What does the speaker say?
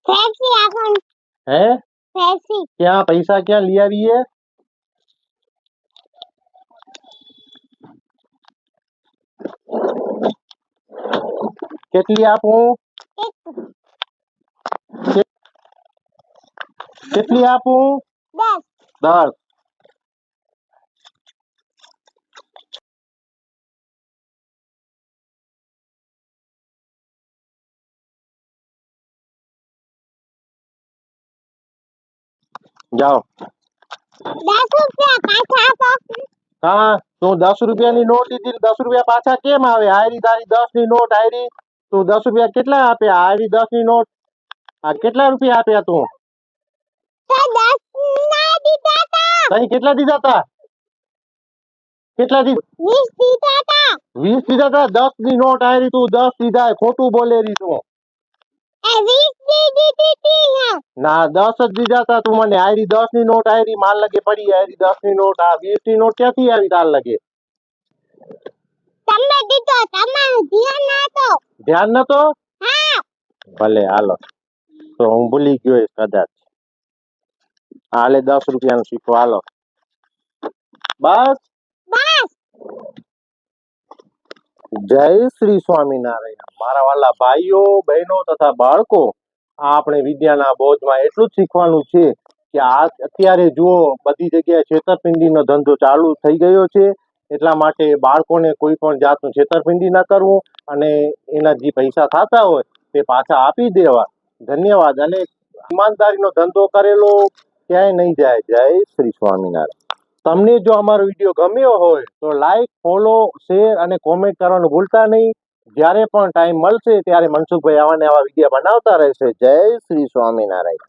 Facie આપણ હે facie ક્યાં પૈસા ક્યાં લઈ આવીએ? કેટલી આપું? એક કેટલી આપું? 10 10. જાઓ. 10 રૂપિયા પાછા આપો. હા તું 10 રૂપિયાની નોટ લીધી, 10 રૂપિયા પાછા કેમ આવે? આયરી તારી 10 ની નોટ આયરી. તું 10 રૂપિયા કેટલા આપ્યા? આયરી 10 ની નોટ. આ કેટલા રૂપિયા આપ્યા તું? તો 10 ના દીધા તા. તઈ કેટલા દીધા તા? કેટલા દીધા? 20 દીધા તા. 20 દીધા તા. 10 ની નોટ આયરી, તું 10 દીધા. ખોટું બોલેરી તું. એ 20 દીધી તી હે. ના 10 જ દીધા તા તું મને. આયરી 10 ની નોટ આયરી, માર લગે પડી આયરી 10 ની નોટ. આ 20 ની નોટ ક્યાંથી આવી તાર લગે? તમે દીધો, તમારું ધ્યાન નતો. ધ્યાન નતો? હા. ભલે હાલો, તો હું ભૂલી ગયો કદાચ. હાલે 10 રૂપિયાનું સિક્કો હાલો. બસ. બસ. જય શ્રી સ્વામિનારાયણ. મારા વાલા ભાઈઓ બહેનો તથા બાળકો, આ આપણે વિદ્યાના બોધમાં એટલું જ શીખવાનું છે કે આ અત્યારે જુઓ બધી જગ્યાએ છેતરપિંડીનો ધંધો ચાલુ થઈ ગયો છે. એટલા માટે બાળકોને કોઈ પણ જાતનું છેતરપિંડી ન કરવું અને એના જે પૈસા થતા હોય તે પાછા આપી દેવા. ધન્યવાદ. અને ઈમાનદારીનો ધંધો કરેલો ક્યાંય નહીં જાય. જય શ્રી સ્વામિનારાયણ. તમને જો અમારો વિડીયો ગમ્યો હોય તો લાઈક, ફોલો, શેર અને કોમેન્ટ કરવાનું ભૂલતા નહીં. જ્યારે પણ ટાઈમ મળશે ત્યારે મનસુખભાઈ આવા ને આવા વિડીયો બનાવતા રહેશે. જય શ્રી સ્વામિનારાયણ.